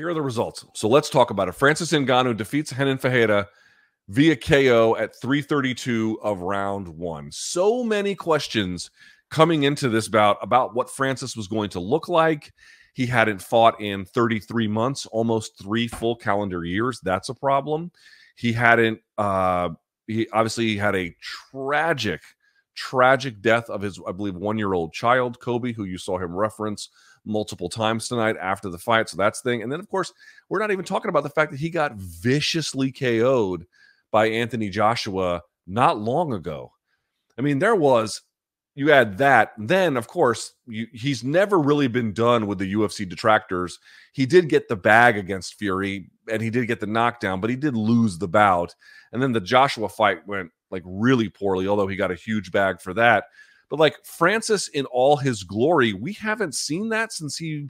Here are the results. So let's talk about it. Francis Ngannou defeats Renan Ferreira via KO at 3:32 of round 1. So many questions coming into this bout about what Francis was going to look like. He hadn't fought in 33 months, almost 3 full calendar years. That's a problem. He hadn't, he obviously had a tragic death of his, I believe, 1-year-old child, Kobe, who you saw him reference multiple times tonight after the fight. So that's the thing. And then, of course, we're not even talking about the fact that he got viciously KO'd by Anthony Joshua not long ago. I mean, you add that. Then, of course, he's never really been done with the UFC detractors. He did get the bag against Fury, and he did get the knockdown, but he did lose the bout. And then the Joshua fight went like really poorly, although he got a huge bag for that. But like Francis in all his glory, we haven't seen that since he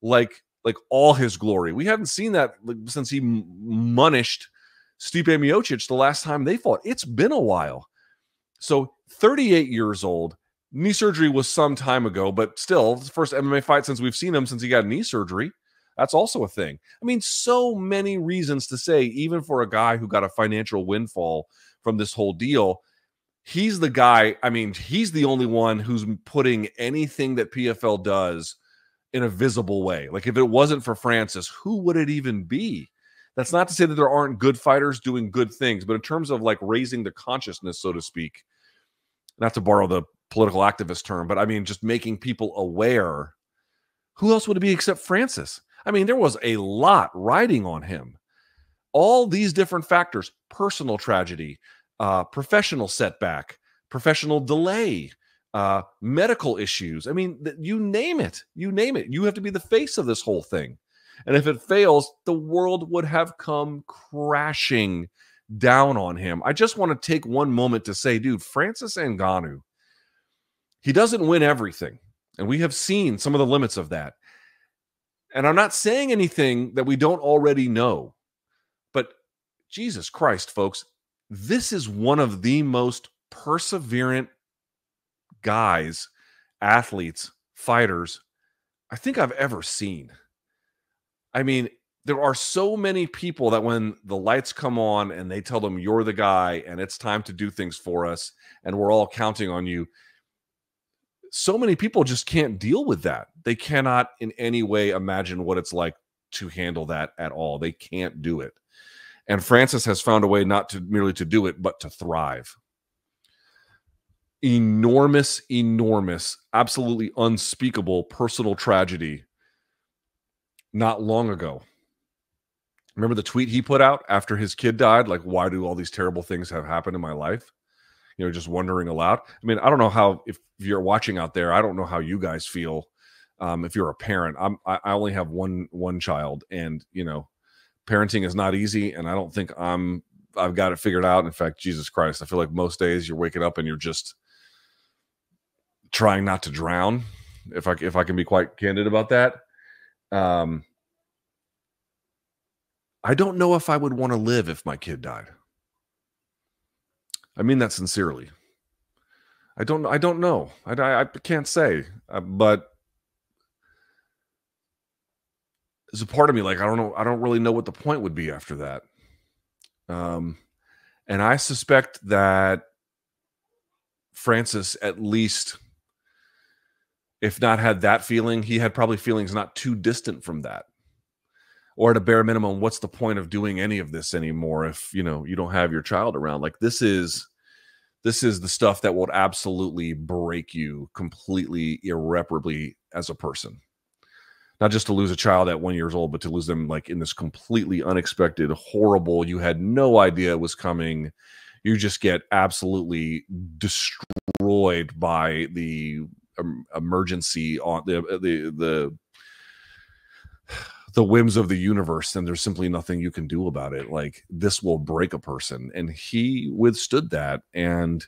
like all his glory. We haven't seen that since he munished Stipe Miocic the last time they fought. It's been a while. So 38 years old. Knee surgery was some time ago, but still, the first MMA fight since we've seen him since he got knee surgery. That's also a thing. I mean, so many reasons to say, even for a guy who got a financial windfall from this whole deal, he's the guy. I mean, he's the only one who's putting anything that PFL does in a visible way. Like, if it wasn't for Francis, who would it even be? That's not to say that there aren't good fighters doing good things, but in terms of like raising the consciousness, so to speak, not to borrow the political activist term, but I mean, just making people aware, who else would it be except Francis? I mean, there was a lot riding on him. All these different factors: personal tragedy, professional setback, professional delay, medical issues. I mean, you name it. You name it. You have to be the face of this whole thing. And if it fails, the world would have come crashing down on him. I just want to take one moment to say, dude, Francis Ngannou, he doesn't win everything. And we have seen some of the limits of that. And I'm not saying anything that we don't already know. But Jesus Christ, folks, this is one of the most perseverant guys, athletes, fighters I think I've ever seen. I mean, there are so many people that when the lights come on and they tell them you're the guy and it's time to do things for us and we're all counting on you, so many people just can't deal with that. They cannot in any way imagine what it's like to handle that at all. They can't do it. And Francis has found a way not to merely to do it, but to thrive. Enormous, absolutely unspeakable personal tragedy not long ago. Remember the tweet he put out after his kid died? Like, why do all these terrible things have happened in my life? You know, just wondering aloud. I mean, I don't know how, if you're watching out there, I don't know how you guys feel. If you're a parent, I only have one child, and you know, parenting is not easy, and I don't think I've got it figured out. In fact, Jesus Christ, I feel like most days you're waking up and you're just trying not to drown. If I can be quite candid about that. I don't know if I would want to live if my kid died. I mean that sincerely. I don't know. I can't say, but there's a part of me like, I don't know. I don't really know what the point would be after that. And I suspect that Francis, at least, if not had that feeling, he had probably feelings not too distant from that. Or at a bare minimum, what's the point of doing any of this anymore if, you know, you don't have your child around? Like, this is the stuff that will absolutely break you completely, irreparably as a person. Not just to lose a child at 1 year old, but to lose them like in this completely unexpected, horrible, you had no idea it was coming. You just get absolutely destroyed by the emergency on the whims of the universe, and there's simply nothing you can do about it. Like, this will break a person, and he withstood that and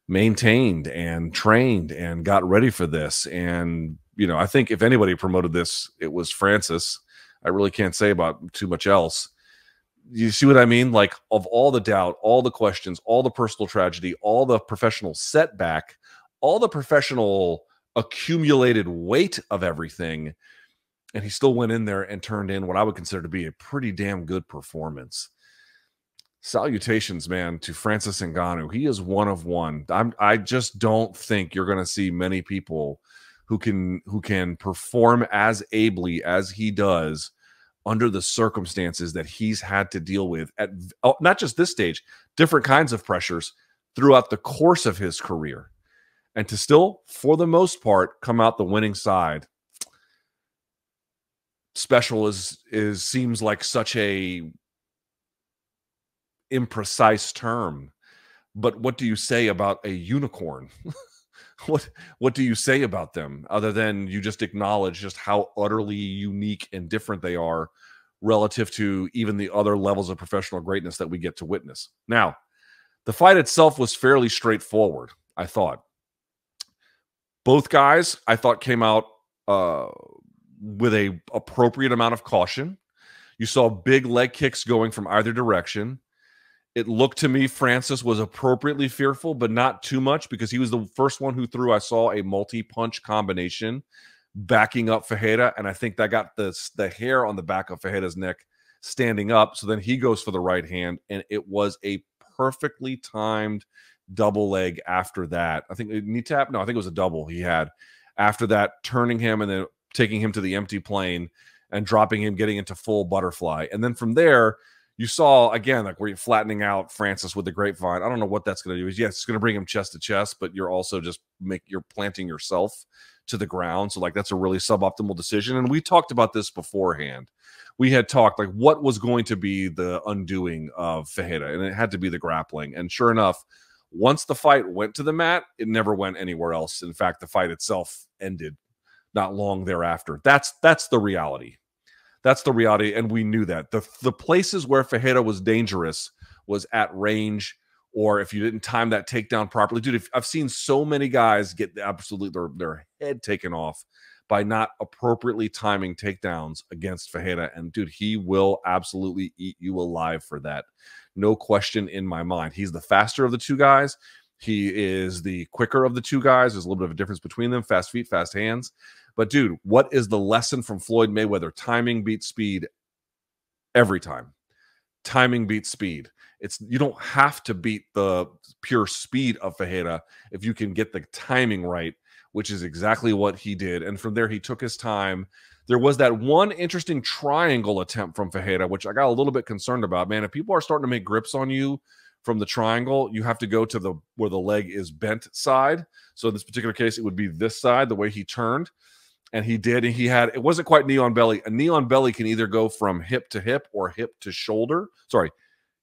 maintained and trained and got ready for this. And you know, I think if anybody promoted this, it was Francis. I really can't say about too much else. You see what I mean? Like, of all the doubt, all the questions, all the personal tragedy, all the professional setback, all the professional accumulated weight of everything, and he still went in there and turned in what I would consider to be a pretty damn good performance. Salutations, man, to Francis Ngannou. He is one of one. I just don't think you're going to see many people who can perform as ably as he does under the circumstances that he's had to deal with at not just this stage, different kinds of pressures throughout the course of his career, and to still, for the most part, come out the winning side. Special seems like such a imprecise term, but what do you say about a unicorn? What do you say about them other than you just acknowledge just how utterly unique and different they are relative to even the other levels of professional greatness that we get to witness? Now, the fight itself was fairly straightforward, I thought. Both guys, I thought, came out with a appropriate amount of caution. You saw big leg kicks going from either direction. It looked to me Francis was appropriately fearful, but not too much, because he was the first one who threw, I saw, a multi-punch combination backing up Ferreira, and I think that got the hair on the back of Ferreira's neck standing up. So then he goes for the right hand, and it was a perfectly timed double leg after that. I think knee tap. No, I think it was a double he had after that, turning him and then taking him to the empty plane and dropping him, getting into full butterfly. And then from there, you saw, again, like where you're flattening out Francis with the grapevine. I don't know what that's going to do. Yes, it's going to bring him chest to chest, but you're also just you're planting yourself to the ground. So like that's a really suboptimal decision. And we talked about this beforehand. We had talked like what was going to be the undoing of Ferreira, and it had to be the grappling. And sure enough, once the fight went to the mat, it never went anywhere else. In fact, the fight itself ended not long thereafter. That's the reality. That's the reality, and we knew that. The places where Ferreira was dangerous was at range, or if you didn't time that takedown properly. Dude, I've seen so many guys get absolutely their head taken off by not appropriately timing takedowns against Ferreira. And dude, he will absolutely eat you alive for that. No question in my mind. He's the faster of the two guys. He is the quicker of the two guys. There's a little bit of a difference between them. Fast feet, fast hands. But dude, what is the lesson from Floyd Mayweather? Timing beats speed every time. Timing beats speed. You don't have to beat the pure speed of Ferreira if you can get the timing right, which is exactly what he did. And from there, he took his time. There was that one interesting triangle attempt from Ferreira, which I got a little bit concerned about. Man, if people are starting to make grips on you from the triangle, you have to go to where the leg is bent side. So in this particular case, it would be this side, the way he turned. And he did, and it wasn't quite knee on belly. A knee on belly can either go from hip to hip or hip to shoulder. Sorry,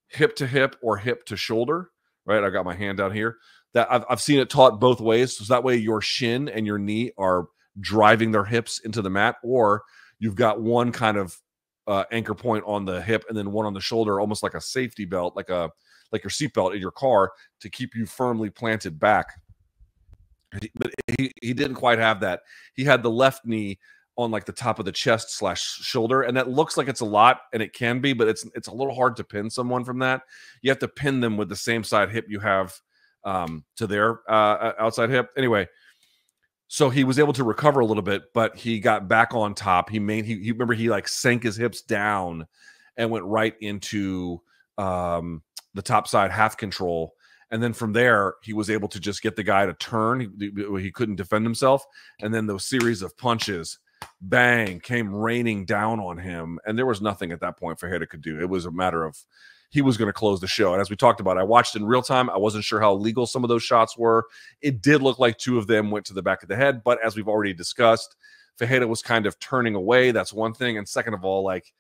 hip to hip or hip to shoulder, right? I got my hand down here. That I've seen it taught both ways. So that way your shin and your knee are driving their hips into the mat, or you've got one kind of anchor point on the hip and then one on the shoulder, almost like a safety belt, like your seatbelt in your car to keep you firmly planted back. But he didn't quite have that. He had the left knee on like the top of the chest / shoulder, and that looks like it's a lot, and it can be, but it's a little hard to pin someone from that. You have to pin them with the same side hip you have to their outside hip. Anyway, so he was able to recover a little bit, but he got back on top. He remember he like sank his hips down and went right into the top side half control. And then from there, he was able to just get the guy to turn. He couldn't defend himself. And then those series of punches, bang, came raining down on him. And there was nothing at that point Ferreira could do. It was a matter of he was going to close the show. And as we talked about, I watched in real time. I wasn't sure how legal some of those shots were. It did look like two of them went to the back of the head. But as we've already discussed, Ferreira was kind of turning away. That's one thing. And second of all, like,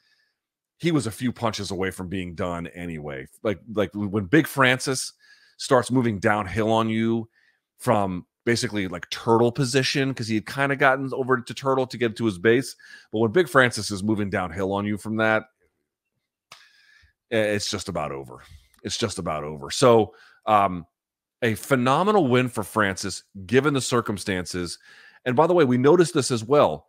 he was a few punches away from being done anyway. Like when Big Francis starts moving downhill on you from basically like turtle position, because he had kind of gotten over to turtle to get to his base. But when Big Francis is moving downhill on you from that, it's just about over. It's just about over. So a phenomenal win for Francis, given the circumstances. And by the way, we noticed this as well.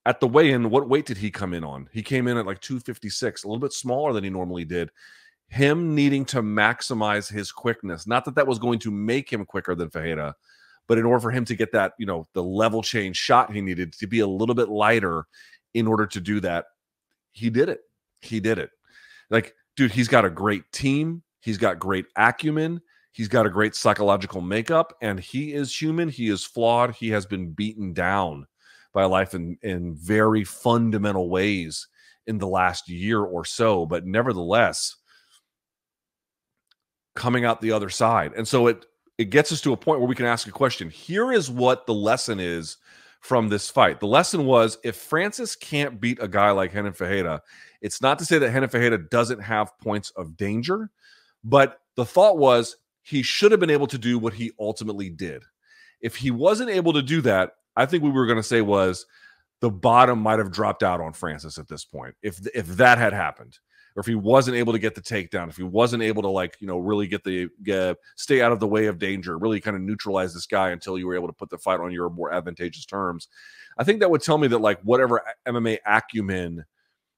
At the weigh-in, what weight did he come in on? He came in at like 256, a little bit smaller than he normally did. Him needing to maximize his quickness. Not that that was going to make him quicker than Ferreira, but in order for him to get that, the level change shot he needed to be a little bit lighter in order to do that. He did it. He did it. Like, dude, he's got a great team. He's got great acumen. He's got a great psychological makeup, and he is human. He is flawed. He has been beaten down by life in very fundamental ways in the last year or so, but nevertheless, coming out the other side. And so it gets us to a point where we can ask a question. Here is what the lesson is from this fight. The lesson was, if Francis can't beat a guy like Renan Ferreira, it's not to say that Renan Ferreira doesn't have points of danger, but the thought was he should have been able to do what he ultimately did. If he wasn't able to do that, I think what we were going to say was the bottom might have dropped out on Francis at this point. If that had happened, or if he wasn't able to get the takedown, if he wasn't able to, like, really stay out of the way of danger, really kind of neutralize this guy until you were able to put the fight on your more advantageous terms, I think that would tell me that, like, whatever MMA acumen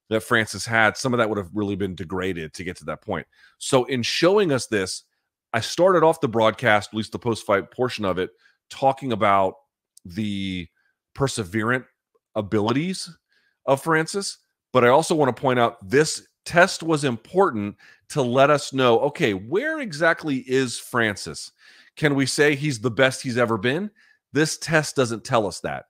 that Francis had, some of that would have really been degraded to get to that point. So in showing us this, I started off the broadcast, at least the post-fight portion of it, talking about the perseverant abilities of Francis. But I also want to point out this test was important to let us know, okay, where exactly is Francis? Can we say he's the best he's ever been? This test doesn't tell us that.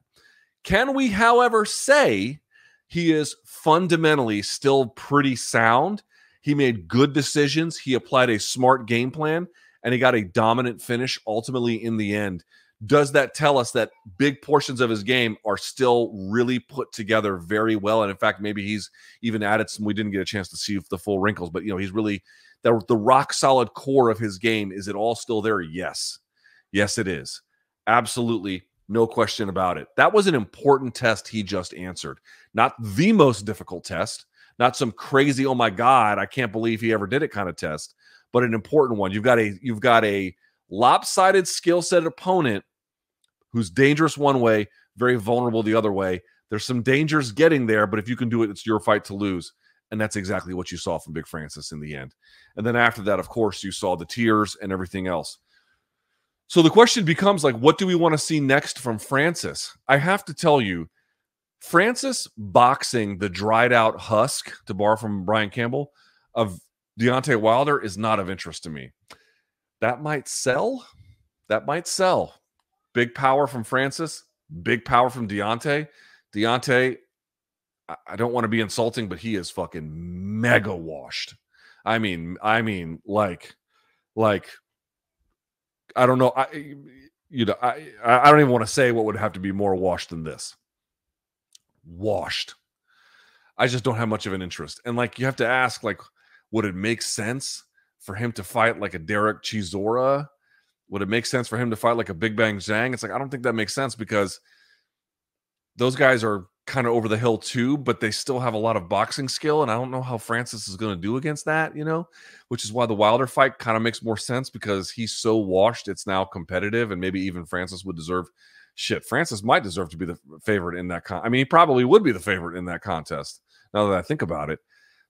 Can we, however, say he is fundamentally still pretty sound? He made good decisions. He applied a smart game plan, and he got a dominant finish ultimately in the end. Does that tell us that big portions of his game are still really put together very well? And in fact, maybe he's even added some, we didn't get a chance to see the full wrinkles, but he's really, the rock solid core of his game, is it all still there? Yes. Yes, it is. Absolutely. No question about it. That was an important test he just answered. Not the most difficult test, not some crazy, oh my God, I can't believe he ever did it kind of test, but an important one. You've got a lopsided skill set opponent who's dangerous one way, very vulnerable the other way. There's some dangers getting there, but if you can do it, it's your fight to lose. And that's exactly what you saw from Big Francis in the end. And then after that, of course, you saw the tears and everything else. So the question becomes, like, what do we want to see next from Francis? I have to tell you, Francis boxing the dried out husk, to borrow from Brian Campbell, of Deontay Wilder is not of interest to me. That might sell. That might sell. Big power from Francis, big power from Deontay. Deontay, I don't want to be insulting, but he is fucking mega washed. I mean, like, I don't know. I don't even want to say what would have to be more washed than this. Washed. I just don't have much of an interest. And, like, you have to ask, like, would it make sense for him to fight like a Derek Chisora? Would it make sense for him to fight like a Big Bang Zhang? It's like, I don't think that makes sense, because those guys are kind of over the hill too, but they still have a lot of boxing skill. And I don't know how Francis is going to do against that, which is why the Wilder fight kind of makes more sense, because he's so washed. It's now competitive, and maybe even Francis would deserve Francis might deserve to be the favorite in that. He probably would be the favorite in that contest, now that I think about it.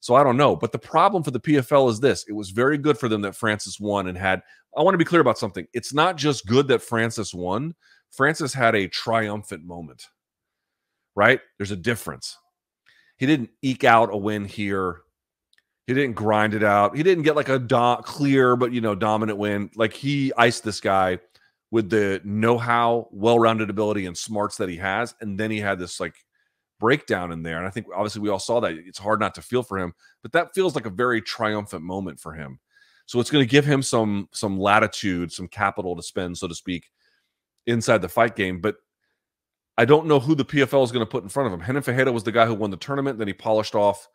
So I don't know. But the problem for the PFL is this. It was very good for them that Francis won and had, I want to be clear about something. It's not just good that Francis won. Francis had a triumphant moment, right? There's a difference. He didn't eke out a win here. He didn't grind it out. He didn't get like a clear, but, dominant win. Like, he iced this guy with the know-how, well-rounded ability, and smarts that he has. And then he had this, like, breakdown in there. And I think obviously we all saw that. It's hard not to feel for him, but that feels like a very triumphant moment for him. So it's going to give him some latitude, some capital to spend, so to speak, inside the fight game. But I don't know who the PFL is going to put in front of him. Renan Ferreira was the guy who won the tournament. Then he polished off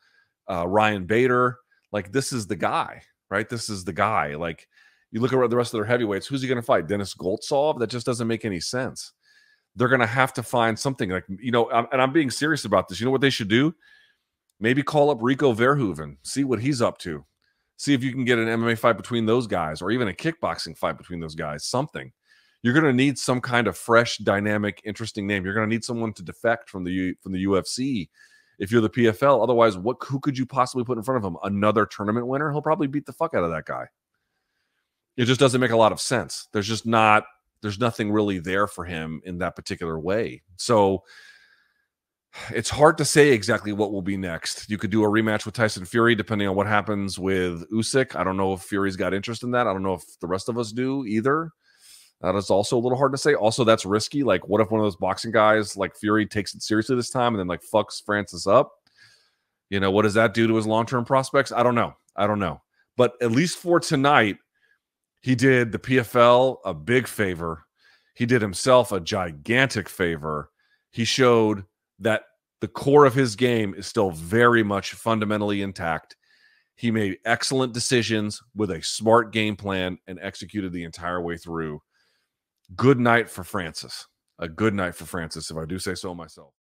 Ryan Bader. Like, this is the guy, right? This is the guy. Like, you look at the rest of their heavyweights. Who's he going to fight? Dennis Goltsov? That just doesn't make any sense. They're going to have to find something, like, and I'm being serious about this. You know what they should do? Maybe call up Rico Verhoeven, see what he's up to. See if you can get an MMA fight between those guys, or even a kickboxing fight between those guys, something. You're going to need some kind of fresh, dynamic, interesting name. You're going to need someone to defect from the UFC if you're the PFL. Otherwise, who could you possibly put in front of him? Another tournament winner? He'll probably beat the fuck out of that guy. It just doesn't make a lot of sense. There's nothing really there for him in that particular way. So It's hard to say exactly what will be next. You could do a rematch with Tyson Fury, depending on what happens with Usyk. I don't know if Fury's got interest in that. I don't know if the rest of us do either. That is also a little hard to say. Also, that's risky. Like, what if one of those boxing guys, like Fury, takes it seriously this time and then like fucks Francis up? You know, what does that do to his long-term prospects? I don't know. I don't know. But at least for tonight, he did the PFL a big favor. He did himself a gigantic favor. He showed that the core of his game is still very much fundamentally intact. He made excellent decisions with a smart game plan and executed the entire way through. Good night for Francis. A good night for Francis, if I do say so myself.